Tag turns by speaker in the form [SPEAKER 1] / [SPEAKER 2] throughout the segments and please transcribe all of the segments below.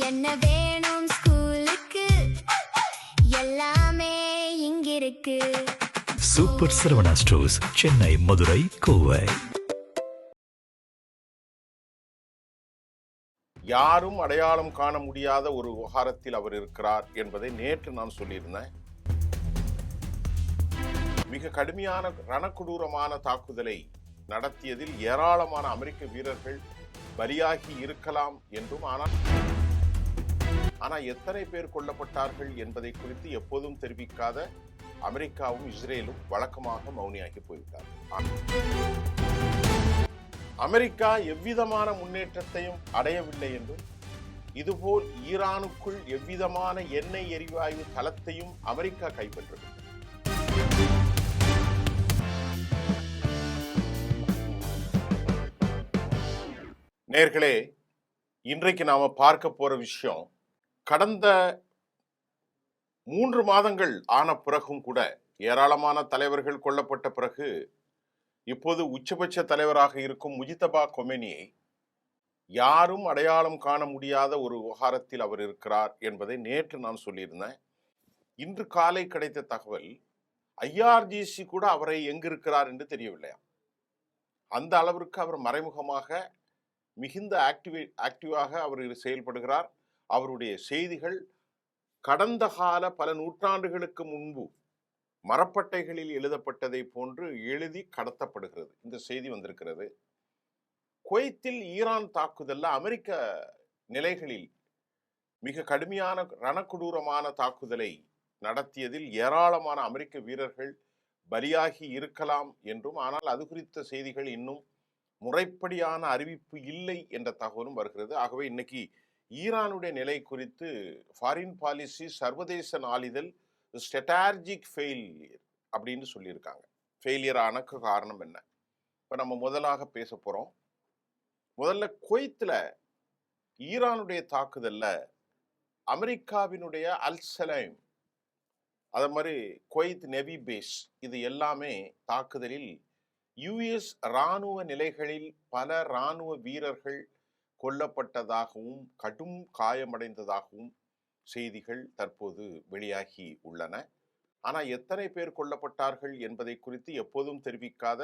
[SPEAKER 1] என்ன வேணும் ஸ்கூலுக்கு எல்லாமே இங்கிருக்கு.
[SPEAKER 2] Super Saravana stores, Chennai, Madurai, Kovai.
[SPEAKER 3] யாரும் அடையாளம் காண முடியாத ஒரு விவகாரத்தில் அவர் இருக்கிறார் என்பதை நேற்று நான் சொல்லியிருந்தேன். மிக கடுமையான ரணக்கொடூரமான தாக்குதலை நடத்தியதில் ஏராளமான அமெரிக்க வீரர்கள் பலியாகி இருக்கலாம் என்றும், ஆனால் எத்தனை பேர் கொல்லப்பட்டார்கள் என்பதை குறித்து எப்போதும் தெரிவிக்காத அமெரிக்காவும் இஸ்ரேலும் வழக்கமாக மௌனியாகி போய்விட்டார்கள். அமெரிக்கா எவ்விதமான முன்னேற்றத்தையும் அடையவில்லை என்றும், இதுபோல் ஈரானுக்குள் எவ்விதமான எண்ணெய் எரிவாயு தளத்தையும் அமெரிக்கா கைப்பற்றவில்லை. நேர்களே, இன்றைக்கு நாம பார்க்க போற விஷயம், கடந்த 3 மாதங்கள் ஆன பிறகும் கூட, ஏராளமான தலைவர்கள் கொல்லப்பட்ட பிறகு, இப்போது உச்சபட்ச தலைவராக இருக்கும் முஜிதபா கொமேனியை யாரும் அடையாளம் காண முடியாத ஒரு விவகாரத்தில் அவர் இருக்கிறார் என்பதை நேற்று நான் சொல்லியிருந்தேன். இன்று காலை கிடைத்த தகவல், ஐஆர்ஜிசி கூட அவரை எங்கிருக்கிறார் என்று தெரியவில்லையா. அந்த அளவிற்கு அவர் மறைமுகமாக மிகுந்த ஆக்டிவாக அவர் செயல்படுகிறார். அவருடைய செய்திகள் கடந்த கால பல நூற்றாண்டுகளுக்கு முன்பு மரப்பட்டைகளில் எழுதப்பட்டதை போன்று எழுதி கடத்தப்படுகிறது. இந்த செய்தி வந்திருக்கிறது. குவைத்தில் ஈரான் தாக்குதல்ல அமெரிக்க நிலைகளில் மிக கடுமையான ரணக்கொடூரமான தாக்குதலை நடத்தியதில் ஏராளமான அமெரிக்க வீரர்கள் பலியாகி இருக்கலாம் என்றும், ஆனால் அது குறித்த செய்திகள் இன்னும் முறைப்படியான அறிவிப்பு இல்லை என்ற தகவலும் வருகிறது. ஆகவே இன்னைக்கு ஈரானுடைய நிலை குறித்து ஃபாரின் பாலிசி சர்வதேச நாளிதழ் ஸ்ட்ராட்டஜிக் ஃபெயிலியர் அப்படின்னு சொல்லியிருக்காங்க. ஃபெயிலியர் ஆனக்கு காரணம் என்ன? இப்போ நம்ம முதலாக பேச போகிறோம். முதல்ல குவைத்தில் ஈரானுடைய தாக்குதல்ல அமெரிக்காவினுடைய அல்சலைம், அதே மாதிரி குவைத் நெவி பேஸ், இது எல்லாமே தாக்குதலில் யுஎஸ் இராணுவ நிலைகளில் பல இராணுவ வீரர்கள் கொல்லப்பட்டதாகவும் கடும் காயமடைந்ததாகவும் செய்திகள் தற்போது வெளியாகி உள்ளன. ஆனால் எத்தனை பேர் கொல்லப்பட்டார்கள் என்பதை குறித்து எப்போதும் தெரிவிக்காத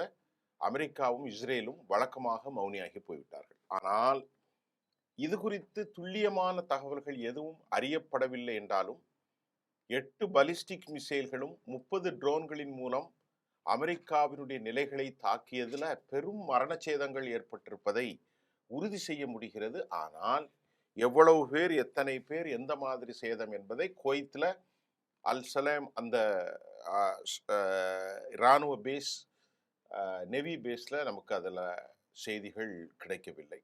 [SPEAKER 3] அமெரிக்காவும் இஸ்ரேலும் வழக்கமாக மௌனியாகி போய்விட்டார்கள். ஆனால் இது குறித்து துல்லியமான தகவல்கள் எதுவும் அறியப்படவில்லை என்றாலும், 8 பலிஸ்டிக் மிசைல்களும் 30 ட்ரோன்களின் மூலம் அமெரிக்காவினுடைய நிலைகளை தாக்கியதுல பெரும் மரணச்சேதங்கள் ஏற்பட்டிருப்பதை உறுதி செய்ய முடிகிறது. ஆனால் எவ்வளவு பேர், எத்தனை பேர், எந்த மாதிரி சேதம் என்பதை குவைத்தில் அல்சலேம் அந்த இராணுவ பேஸ், நெவி பேஸ்ல நமக்கு அதில் செய்திகள் கிடைக்கவில்லை.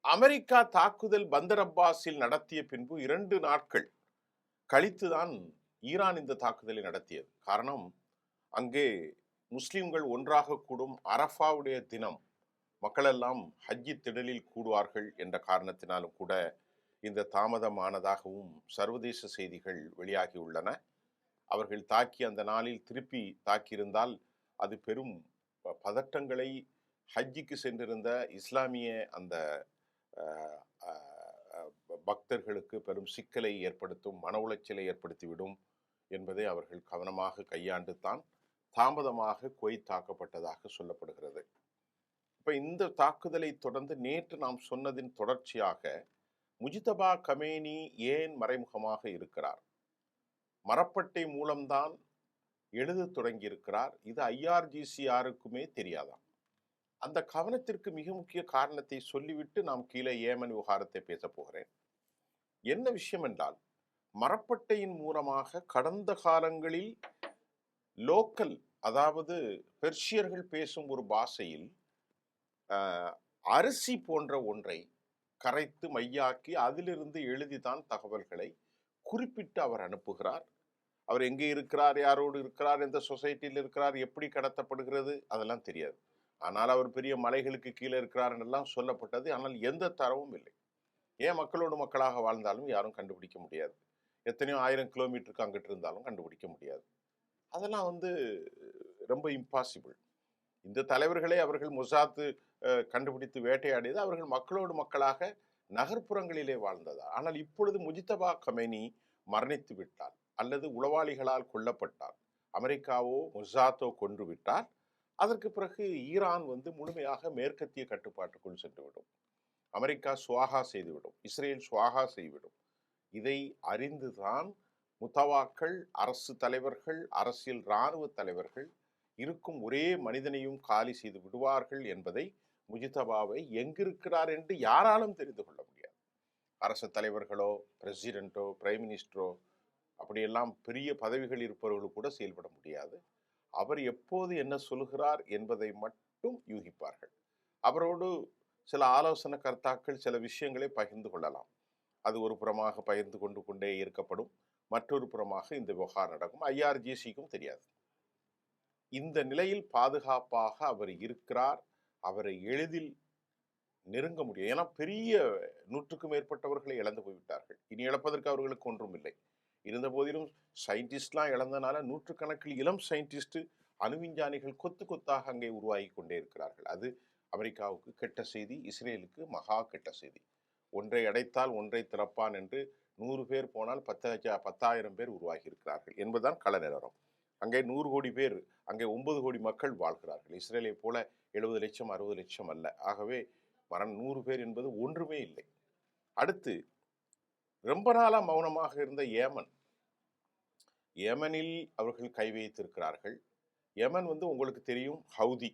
[SPEAKER 3] அமெரிக்கா தாக்குதல் பந்தர் அப்பாஸில் நடத்திய பின்பு 2 நாட்கள் கழித்துதான் ஈரான் இந்த தாக்குதலை நடத்தியது. காரணம், அங்கே முஸ்லிம்கள் ஒன்றாக கூடும் அரஃபாவுடைய தினம், மக்களெல்லாம் ஹஜ்ஜி திடலில் கூடுவார்கள் என்ற காரணத்தினாலும் கூட இந்த தாமதமானதாகவும் சர்வதேச செய்திகள் வெளியாகி உள்ளன. அவர்கள் தாக்கி அந்த நாளில் திருப்பி தாக்கியிருந்தால் அது பெரும் பதட்டங்களை ஹஜ்ஜிக்கு சென்றிருந்த இஸ்லாமிய அந்த பக்தர்களுக்கு பெரும் சிக்கலை ஏற்படுத்தும், மன உளைச்சலை ஏற்படுத்திவிடும் என்பதை அவர்கள் கவனமாக கையாண்டு தான் தாமதமாக குவைத் தாக்கப்பட்டதாக சொல்லப்படுகிறது. இப்ப இந்த தாக்குதலை தொடர்ந்து நேற்று நாம் சொன்னதின் தொடர்ச்சியாக முஜிதபா கமேனி ஏன் மறைமுகமாக இருக்கிறார்? மரப்பட்டை மூலம்தான் எழுத தொடங்கி இருக்கிறார். இது ஐஆர்ஜிசி யாருக்குமே தெரியாதாம். அந்த கவனத்திற்கு மிக முக்கிய காரணத்தை சொல்லிவிட்டு நாம் கீழே ஏமன் விவகாரத்தை பேச போகிறேன். என்ன விஷயம் என்றால், மரப்பட்டையின் மூலமாக கடந்த காலங்களில் லோக்கல், அதாவது பெர்ஷியர்கள் பேசும் ஒரு பாஷையில் அரிசி போன்ற ஒன்றை கரைத்து மையாக்கி அதிலிருந்து எழுதிதான் தகவல்களை குறிப்பிட்டு அவர் அனுப்புகிறார். அவர் எங்கே இருக்கிறார், யாரோடு இருக்கிறார், எந்த சொசைட்டியில் இருக்கிறார், எப்படி கடத்தப்படுகிறது, அதெல்லாம் தெரியாது. ஆனால் அவர் பெரிய மலைகளுக்கு கீழே இருக்கிறார் என்றெல்லாம் சொல்லப்பட்டது. ஆனால் எந்த தரவும் இல்லை. ஏன் மக்களோடு மக்களாக வாழ்ந்தாலும் யாரும் கண்டுபிடிக்க முடியாது. எத்தனையோ 1000 கிலோமீட்டருக்கு அங்கிட்டு இருந்தாலும் கண்டுபிடிக்க முடியாது. அதெல்லாம் ரொம்ப இம்பாசிபிள். இந்த தலைவர்களை அவர்கள் மொசாத்து கண்டுபிடித்து வேட்டையாடியது அவர்கள் மக்களோடு மக்களாக நகர்ப்புறங்களிலே வாழ்ந்ததா. ஆனால் இப்பொழுது முஜித்தபா கமேனி மரணித்து விட்டால் அல்லது உளவாளிகளால் கொல்லப்பட்டால், அமெரிக்காவோ மொசாத்தோ கொன்று விட்டால், அதற்கு பிறகு ஈரான் முழுமையாக மேற்கத்திய கட்டுப்பாட்டுக்குள் சென்றுவிடும். அமெரிக்கா சுவாகா செய்துவிடும், இஸ்ரேல் சுவாகா செய்துவிடும். இதை அறிந்துதான் முத்தவாக்கள், அரசு தலைவர்கள், அரசியல் இராணுவ தலைவர்கள் இருக்கும் ஒரே மனிதனையும் காலி செய்து விடுவார்கள் என்பதை முஜித்தபாவை எங்கிருக்கிறார் என்று யாராலும் தெரிந்து கொள்ள முடியாது. அரசு தலைவர்களோ, பிரசிடென்ட்டோ, பிரைம் மினிஸ்டரோ, அப்படியெல்லாம் பெரிய பதவிகள் இருப்பவர்கள் கூட செயல்பட முடியாது. அவர் எப்போது என்ன சொல்கிறார் என்பதை மட்டும் யூகிப்பார்கள். அவரோடு சில ஆலோசனை கர்த்தாக்கள் சில விஷயங்களை பகிர்ந்து கொள்ளலாம். அது ஒரு புறமாக பகிர்ந்து கொண்டே இருக்கப்படும், மற்றொரு புறமாக இந்த விவகாரம் நடக்கும். IRGCக்கும் தெரியாது. இந்த நிலையில் பாதுகாப்பாக அவர் இருக்கிறார். அவரை எளிதில் நெருங்க முடியும். ஏன்னா பெரிய 100க்கும் மேற்பட்டவர்களை இழந்து போய்விட்டார்கள். இனி இழப்பதற்கு அவர்களுக்கு ஒன்றும் இல்லை. இருந்த போதிலும் சயின்டிஸ்ட்லாம் இழந்தனால நூற்றுக்கணக்கில் இளம் சயின்டிஸ்ட், அணுவிஞ்ஞானிகள் கொத்து கொத்தாக அங்கே உருவாகி கொண்டே இருக்கிறார்கள். அது அமெரிக்காவுக்கு கெட்ட செய்தி, இஸ்ரேலுக்கு மகா கெட்ட செய்தி. ஒன்றை அடைத்தால் ஒன்றை திறப்பான் என்று 100 பேர் போனால் 10,000 பேர் உருவாகி இருக்கிறார்கள் என்பதுதான் கள நிலவரம். அங்கே 100 கோடி பேர், அங்கே 9 கோடி மக்கள் வாழ்கிறார்கள். இஸ்ரேலை போல 70 லட்சம் 60 லட்சம் அல்ல. ஆகவே 100 பேர் என்பது ஒன்றுமே இல்லை. அடுத்து ரொம்ப நாளா மௌனமாக இருந்த ஏமன், ஏமனில் அவர்கள் கை வைத்திருக்கிறார்கள். ஏமன் உங்களுக்கு தெரியும், ஹவுதி.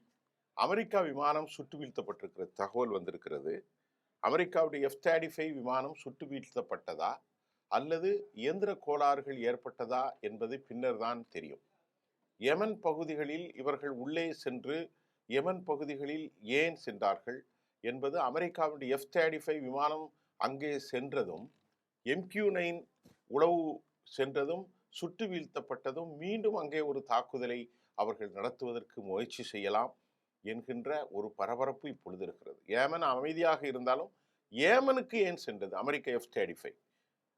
[SPEAKER 3] அமெரிக்கா விமானம் சுட்டு வீழ்த்தப்பட்டிருக்கிற தகவல் வந்திருக்கிறது. அமெரிக்காவுடைய F-35 விமானம் சுட்டு வீழ்த்தப்பட்டதா அல்லது இயந்திர கோளாறுகள் ஏற்பட்டதா என்பது பின்னர் தான் தெரியும். யமன் பகுதிகளில் இவர்கள் உள்ளே சென்று யமன் பகுதிகளில் ஏன் சென்றார்கள் என்பது, அமெரிக்காவுடைய F-35 விமானம் அங்கே சென்றதும், MQ-9 உளவு சென்றதும், சுட்டு வீழ்த்தப்பட்டதும், மீண்டும் அங்கே ஒரு தாக்குதலை அவர்கள் நடத்துவதற்கு முயற்சி செய்யலாம் என்கின்ற ஒரு பரபரப்பு இப்பொழுது இருக்கிறது. ஏமன் அமைதியாக இருந்தாலும் ஏமனுக்கு ஏன் சென்றது அமெரிக்க F-35?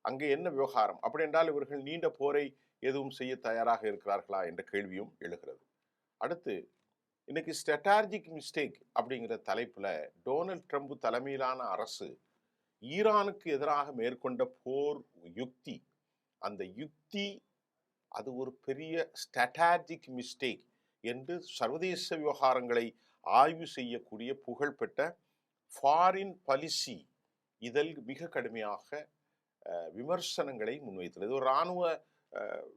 [SPEAKER 3] அங்கே என்ன விவகாரம்? அப்படி என்றால் இவர்கள் நீண்ட போரை எதுவும் செய்ய தயாராக இருக்கிறார்களா என்ற கேள்வியும் எழுகிறது. அடுத்து, இன்னைக்கு ஸ்ட்ராட்டஜிக் மிஸ்டேக் அப்படிங்கிற தலைப்புல டொனால்ட் ட்ரம்ப் தலைமையிலான அரசு ஈரானுக்கு எதிராக மேற்கொண்ட போர் யுக்தி, அந்த யுக்தி அது ஒரு பெரிய ஸ்ட்ராட்டஜிக் மிஸ்டேக் என்று சர்வதேச விவகாரங்களை ஆய்வு செய்யக்கூடிய புகழ்பெற்ற ஃபாரின் பாலிசி இதழ் மிக கடுமையாக விமர்சனங்களை முன்வைத்துள்ளது. ஒரு இராணுவ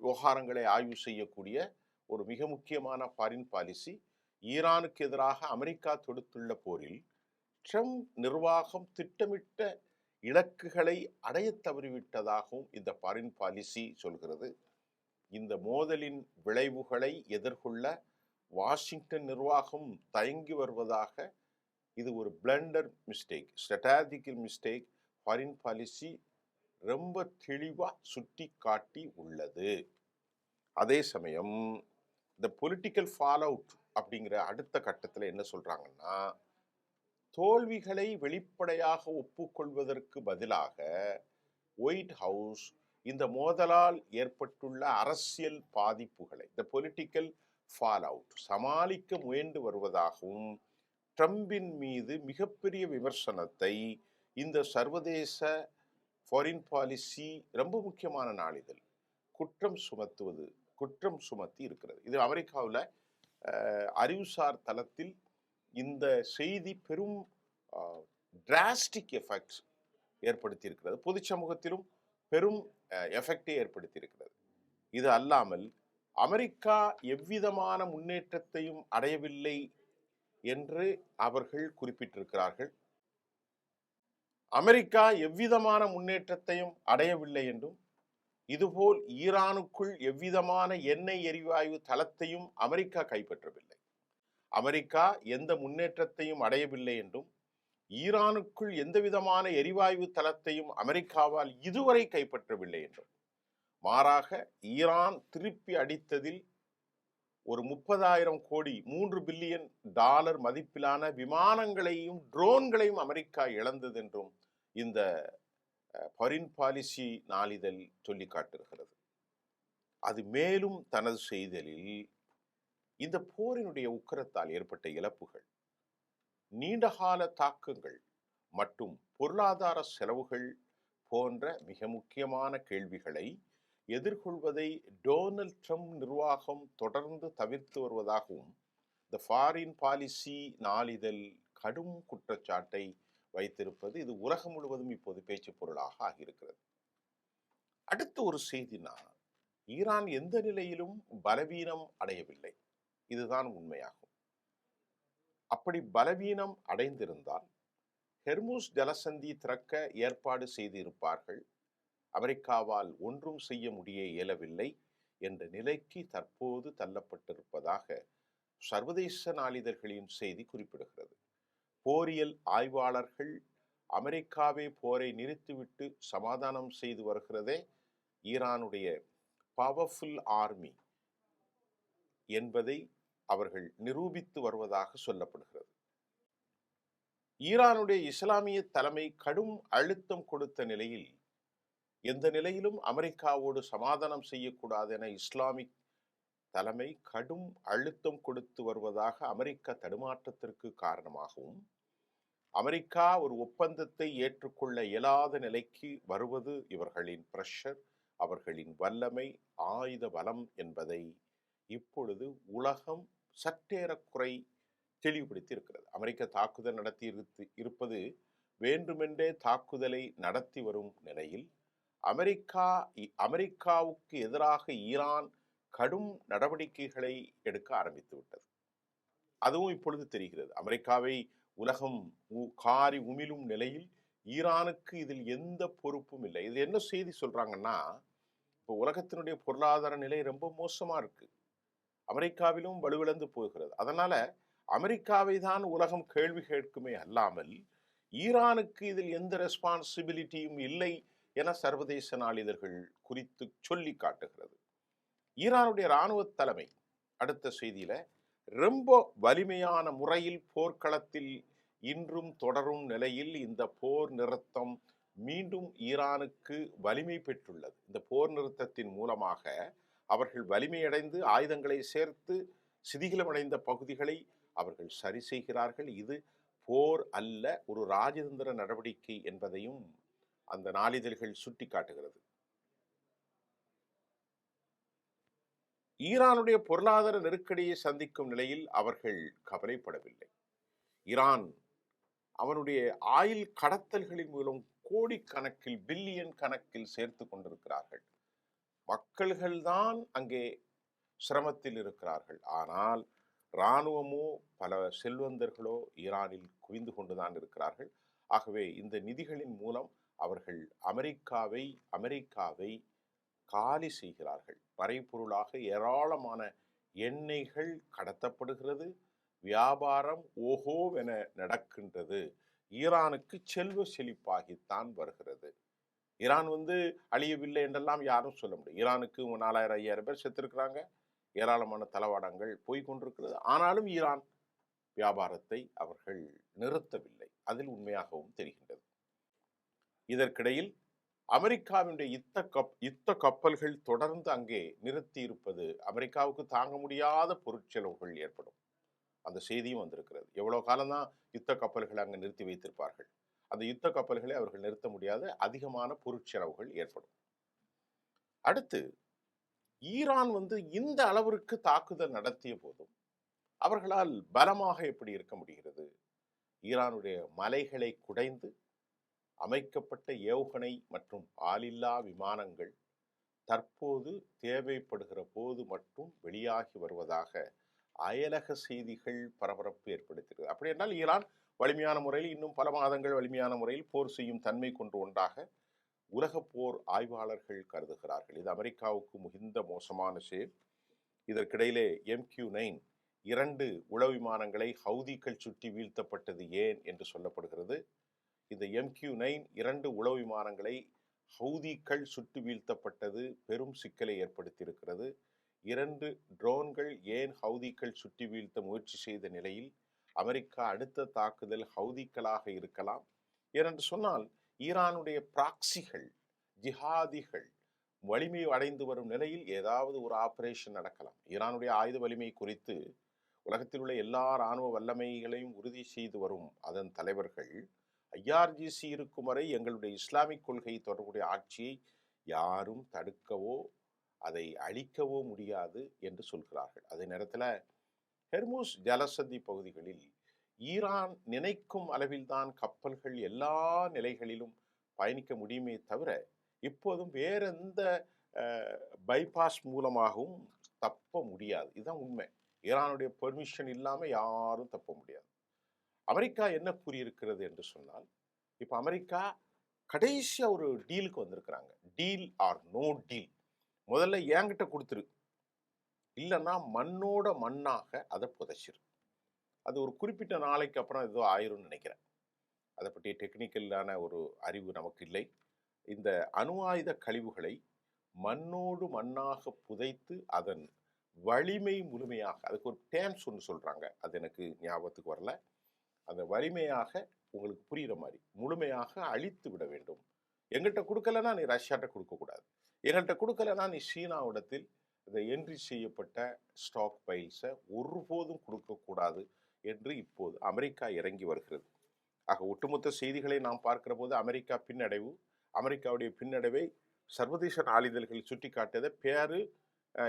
[SPEAKER 3] விவகாரங்களை ஆய்வு செய்யக்கூடிய ஒரு மிக முக்கியமான ஃபாரின் பாலிசி, ஈரானுக்கு எதிராக அமெரிக்கா தொடுத்துள்ள போரில் ட்ரம்ப் நிர்வாகம் திட்டமிட்ட இலக்குகளை அடைய தவறிவிட்டதாகவும் இந்த ஃபாரின் பாலிசி சொல்கிறது. இந்த மோதலின் விளைவுகளை எதிர்கொள்ள வாஷிங்டன் நிர்வாகம் தயங்கி வருவதாக, இது ஒரு blunder mistake, strategical mistake, foreign policy ரொம்ப தெளிவா சுட்டி காட்டி உள்ளது. அதே சமயம் இந்த பொலிட்டிக்கல் ஃபால் அவுட் அப்படிங்கிற அடுத்த கட்டத்தில் என்ன சொல்றாங்கன்னா, தோல்விகளை வெளிப்படையாக ஒப்புக்கொள்வதற்கு பதிலாக ஒயிட் ஹவுஸ் இந்த மோதலால் ஏற்பட்டுள்ள அரசியல் பாதிப்புகளை, இந்த பொலிட்டிக்கல் ஃபால் அவுட் சமாளிக்க முயன்று வருவதாகவும், ட்ரம்பின் மீது மிகப்பெரிய விமர்சனத்தை இந்த சர்வதேச ஃபாரின் பாலிசி ரொம்ப முக்கியமான நாளிதழ் குற்றம் சுமத்தி இருக்கிறது. இது அமெரிக்காவில் அறிவுசார் தளத்தில் இந்த செய்தி பெரும் டிராஸ்டிக் எஃபெக்ட்ஸ் ஏற்படுத்தி இருக்கிறது. பொது சமூகத்திலும் பெரும் எஃபெக்டை ஏற்படுத்தி இருக்கிறது. இது அல்லாமல் அமெரிக்கா எவ்விதமான முன்னேற்றத்தையும் அடையவில்லை என்று அவர்கள் குறிப்பிட்டிருக்கிறார்கள். அமெரிக்கா எவ்விதமான முன்னேற்றத்தையும் அடையவில்லை என்றும், இதுபோல் ஈரானுக்குள் எவ்விதமான எண்ணெய் எரிவாயு தளத்தையும் அமெரிக்கா கைப்பற்றவில்லை, அமெரிக்கா எந்த முன்னேற்றத்தையும் அடையவில்லை என்றும், ஈரானுக்குள் எந்த விதமான எரிவாயு தளத்தையும் அமெரிக்காவால் இதுவரை கைப்பற்றவில்லை என்றும், மாறாக ஈரான் திருப்பி அடித்ததில் ஒரு 30,000 கோடி $3 பில்லியன் மதிப்பிலான விமானங்களையும் ட்ரோன்களையும் அமெரிக்கா இழந்தது என்றும் இந்த ஃபாரின் பாலிசி நாளிதழ் சொல்லி காட்டுகிறது. அது மேலும் தனது செய்தலில் இந்த போரினுடைய உக்கிரத்தால் ஏற்பட்ட இழப்புகள், நீண்டகால தாக்கங்கள், மற்றும் பொருளாதார செலவுகள் போன்ற மிக முக்கியமான கேள்விகளை எதிர்கொள்வதை டொனால்ட் ட்ரம்ப் நிர்வாகம் தொடர்ந்து தவிர்த்து வருவதாகவும் த ஃபாரின் பாலிசி நாளிதழ் கடும் குற்றச்சாட்டை வைத்திருப்பது இது உலகம் முழுவதும் இப்போது பேச்சு பொருளாக ஆகியிருக்கிறது. அடுத்த ஒரு செய்தினா, ஈரான் எந்த நிலையிலும் பலவீனம் அடையவில்லை. இதுதான் உண்மையாகும். அப்படி பலவீனம் அடைந்திருந்தால் ஹெர்முஸ் ஜலசந்தி திறக்க ஏற்பாடு செய்திருப்பார்கள். அமெரிக்காவால் ஒன்றும் செய்ய இயலவில்லை என்ற நிலைக்கு தற்போது தள்ளப்பட்டிருப்பதாக சர்வதேச நாளிதழ்களின் செய்தி குறிப்பிடுகிறது. போரியல் ஆய்வாளர்கள் அமெரிக்காவே போரை நிறுத்திவிட்டு சமாதானம் செய்து வருகிறதே ஈரானுடைய பவர்ஃபுல் ஆர்மி என்பதை அவர்கள் நிரூபித்து வருவதாக சொல்லப்படுகிறது. ஈரானுடைய இஸ்லாமிய தலைமை கடும் அழுத்தம் கொடுத்த நிலையில் எந்த நிலையிலும் அமெரிக்காவோடு சமாதானம் செய்யக்கூடாது என இஸ்லாமிக் தலைமை கடும் அழுத்தம் கொடுத்து வருவதாக அமெரிக்கா தடுமாற்றத்திற்கு காரணமாகவும் அமெரிக்கா ஒரு ஒப்பந்தத்தை ஏற்றுக்கொள்ள இயலாத நிலைக்கு வருவது இவர்களின் பிரஷர், அவர்களின் வல்லமை, ஆயுத பலம் என்பதை இப்பொழுது உலகம் சற்றேறக்குறை தெளிவுபடுத்தி இருக்கிறது. அமெரிக்க தாக்குதல் நடத்தி இருப்பது வேண்டுமென்றே தாக்குதலை நடத்தி வரும் நிலையில் அமெரிக்காவுக்கு எதிராக ஈரான் கடும் நடவடிக்கைகளை எடுக்க ஆரம்பித்து விட்டது. அதுவும் இப்பொழுது தெரிகிறது. அமெரிக்காவை உலகம் காரி உமிழும் நிலையில் ஈரானுக்கு இதில் எந்த பொறுப்பும் இல்லை. இது என்ன செய்தி சொல்றாங்கன்னா, இப்போ உலகத்தினுடைய பொருளாதார நிலை ரொம்ப மோசமா இருக்கு. அமெரிக்காவிலும் வலுவிழந்து போகிறது. அதனால அமெரிக்காவை தான் உலகம் கேள்வி கேட்குமே அல்லாமல் ஈரானுக்கு இதில் எந்த ரெஸ்பான்சிபிலிட்டியும் இல்லை என சர்வதேச நாளிதழ்கள் குறித்து சொல்லி காட்டுகிறது. ஈரானுடைய இராணுவ தலைமை அடுத்த செய்தியில ரொம்ப வலிமையான முறையில் போர்க்களத்தில் இன்றும் தொடரும் நிலையில் இந்த போர் நிறுத்தம் மீண்டும் ஈரானுக்கு வலிமை பெற்றுள்ளது. இந்த போர் நிறுத்தத்தின் மூலமாக அவர்கள் வலிமையடைந்து ஆயுதங்களை சேர்த்து சிதிலமடைந்த பகுதிகளை அவர்கள் சரி செய்கிறார்கள். இது போர் அல்ல, ஒரு ராஜதந்திர நடவடிக்கை என்பதையும் அந்த நாளிதழ்கள் சுட்டி காட்டுகிறது. ஈரானுடைய பொருளாதார நெருக்கடியை சந்திக்கும் நிலையில் அவர்கள் கவலைப்படவில்லை. ஈரான் அவனுடைய ஆயில் கடத்தல்களின் மூலம் கோடிக்கணக்கில் பில்லியன் கணக்கில் சேர்த்து கொண்டிருக்கிறார்கள். மக்கள்கள்தான் அங்கே சிரமத்தில் இருக்கிறார்கள். ஆனால் இராணுவமோ பல செல்வந்தர்களோ ஈரானில் குவிந்து கொண்டுதான் இருக்கிறார்கள். ஆகவே இந்த நிதிகளின் மூலம் அவர்கள் அமெரிக்காவை காலி செய்கிறார்கள். மறைபொருளாக ஏராளமான எண்ணெய்கள் கடத்தப்படுகிறது. வியாபாரம் ஓஹோவென நடக்கின்றது. ஈரானுக்கு செல்வ செழிப்பாகித்தான் வருகிறது. ஈரான் அழியவில்லை என்றெல்லாம் யாரும் சொல்ல முடியும். ஈரானுக்கு 4000-5000 பேர் செத்திருக்கிறாங்க. ஏராளமான தளவாடங்கள் போய்கொண்டிருக்கிறது. ஆனாலும் ஈரான் வியாபாரத்தை அவர்கள் நிறுத்தவில்லை. அதில் உண்மையாகவும் தெரிகின்றது. இதற்கிடையில் அமெரிக்காவினுடைய யுத்த கப்பல்கள் தொடர்ந்து அங்கே நிறுத்தி இருப்பது அமெரிக்காவுக்கு தாங்க முடியாத பொருட்செலவுகள் ஏற்படும். அந்த செய்தியும் வந்திருக்கிறது. எவ்வளவு காலம்தான் யுத்த கப்பல்களை அங்கே நிறுத்தி வைத்திருப்பார்கள். அந்த யுத்த கப்பல்களை அவர்கள் நிறுத்த முடியாத அதிகமான பொருட்செலவுகள் ஏற்படும். அடுத்து ஈரான் இந்த அளவிற்கு தாக்குதல் நடத்திய போதும் அவர்களால் பலமாக எப்படி இருக்க முடிகிறது? ஈரானுடைய மலைகளை குடைந்து அமைக்கப்பட்ட ஏவுகணை மற்றும் ஆளில்லா விமானங்கள் தற்போது தேவைப்படுகிற போது மட்டும் வெளியாகி வருவதாக அயலக செய்திகள் பரபரப்பு ஏற்படுத்துகிறது. அப்படி என்றால் ஈரான் வலிமையான முறையில் இன்னும் பல மாதங்கள் வலிமையான முறையில் போர் செய்யும் தன்மை கொண்டு ஒன்றாக உலக போர் ஆய்வாளர்கள் கருதுகிறார்கள். இது அமெரிக்காவுக்கு மிகுந்த மோசமான செயல். இதற்கிடையிலே MQ-9 2 உளவு விமானங்களை ஹவுதிகள் சுற்றி வீழ்த்தப்பட்டது ஏன் என்று சொல்லப்படுகிறது. இந்த MQ-9 2 உளவு விமானங்களை ஹவுதிகள் சுட்டு வீழ்த்தப்பட்டது பெரும் சிக்கலை ஏற்படுத்தியிருக்கிறது. 2 ட்ரோன்கள் ஏன் ஹவுதிகள் சுட்டி வீழ்த்த முயற்சி செய்த நிலையில் அமெரிக்கா அடுத்த தாக்குதல் ஹவுதிகளாக இருக்கலாம். ஏனென்று சொன்னால் ஈரானுடைய பிராக்சிகள் ஜிஹாதிகள் வலிமை அடைந்து வரும் நிலையில் ஏதாவது ஒரு ஆபரேஷன் நடக்கலாம். ஈரானுடைய ஆயுத வலிமை குறித்து உலகத்தில் உள்ள எல்லா இராணுவ வல்லமைகளையும் உறுதி செய்து வரும் அதன் தலைவர்கள் ஐஆர்ஜிசி இருக்கும் வரை எங்களுடைய இஸ்லாமிக் கொள்கை தொடர்புடைய ஆட்சியை யாரும் தடுக்கவோ அதை அழிக்கவோ முடியாது என்று சொல்கிறார்கள். அதே நேரத்தில் ஹெர்முஸ் ஜலசந்தி பகுதிகளில் ஈரான் நினைக்கும் அளவில்தான் கப்பல்கள் எல்லா நிலைகளிலும் பயணிக்க முடியுமே தவிர இப்போதும் வேற எந்த பைபாஸ் மூலமாகவும் தப்ப முடியாது. இதுதான் உண்மை. ஈரானுடைய பெர்மிஷன் இல்லாமல் யாரும் தப்ப முடியாது. அமெரிக்கா என்ன கூறியிருக்கிறது என்று சொன்னால், இப்போ அமெரிக்கா கடைசியாக ஒரு டீலுக்கு வந்திருக்கிறாங்க. Deal or no deal. முதல்ல என்கிட்ட கொடுத்துரு, இல்லைன்னா மண்ணோட மண்ணாக அதை புதைச்சிரு. அது ஒரு குறிப்பிட்ட நாளைக்கு அப்புறம் ஏதோ ஆயிரும்னு நினைக்கிறேன். அதை பற்றிய டெக்னிக்கலான ஒரு அறிவு நமக்கு இல்லை. இந்த அணு ஆயுத கழிவுகளை மண்ணோடு மண்ணாக புதைத்து அதன் வலிமை முழுமையாக, அதுக்கு ஒரு டேம்ஸ் ஒன்று சொல்கிறாங்க, அது எனக்கு ஞாபகத்துக்கு வரல, அந்த வலிமையாக உங்களுக்கு புரிகிற மாதிரி முழுமையாக அழித்து விட வேண்டும். எங்கள்கிட்ட கொடுக்கலன்னா நீ ரஷ்யாட்ட கொடுக்கக்கூடாது, எங்கள்கிட்ட கொடுக்கலன்னா நீ சீனாவிடத்தில் இந்த என்ட்ரி செய்யப்பட்ட ஸ்டாக் பைல்ஸை ஒருபோதும் கொடுக்கக்கூடாது என்று இப்போது அமெரிக்கா இறங்கி வருகிறது. ஆக ஒட்டுமொத்த செய்திகளை நாம் பார்க்கிற போது அமெரிக்கா பின்னடைவு, அமெரிக்காவுடைய பின்னடைவை சர்வதேச நாளிதழ்கள் சுட்டி காட்டியதை பேரு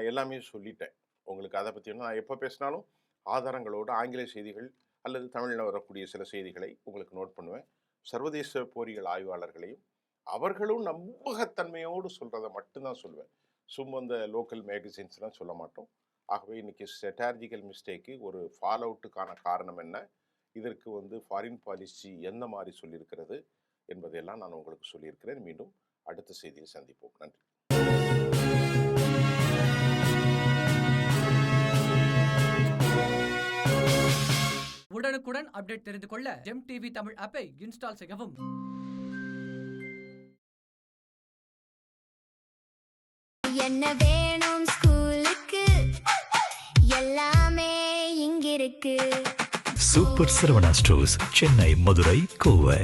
[SPEAKER 3] எல்லாமே சொல்லிட்டேன் உங்களுக்கு. அதை பற்றி நான் எப்போ பேசினாலும் ஆதாரங்களோடு ஆங்கில செய்திகள் அல்லது தமிழில் வரக்கூடிய சில செய்திகளை உங்களுக்கு நோட் பண்ணுவேன். சர்வதேச போரியல் ஆய்வாளர்களையும் அவர்களும் நம்பகத்தன்மையோடு சொல்கிறத மட்டும்தான் சொல்லுவேன். சும்மா இந்த லோக்கல் மேகசின்ஸ்லாம் சொல்ல மாட்டோம். ஆகவே இன்னைக்கு ஸ்ட்ராட்டஜிக்கல் மிஸ்டேக்கு ஒரு ஃபால் அவுட்டுக்கான காரணம் என்ன, இதற்கு ஃபாரின் பாலிசி எந்த மாதிரி சொல்லியிருக்கிறது என்பதையெல்லாம் நான் உங்களுக்கு சொல்லியிருக்கிறேன். மீண்டும் அடுத்த செய்தியில் சந்திப்போம். நன்றி.
[SPEAKER 4] உடனுக்குடன் அப்டேட் தெரிந்து கொள்ள ஜெம் டிவி தமிழ் ஆப்பை இன்ஸ்டால் செய்யவும்.
[SPEAKER 1] என்ன வேணும் ஸ்கூலுக்கு, எல்லாமே இங்கிருக்கு.
[SPEAKER 2] Super Saravana stores, Chennai, Madurai, Kovai.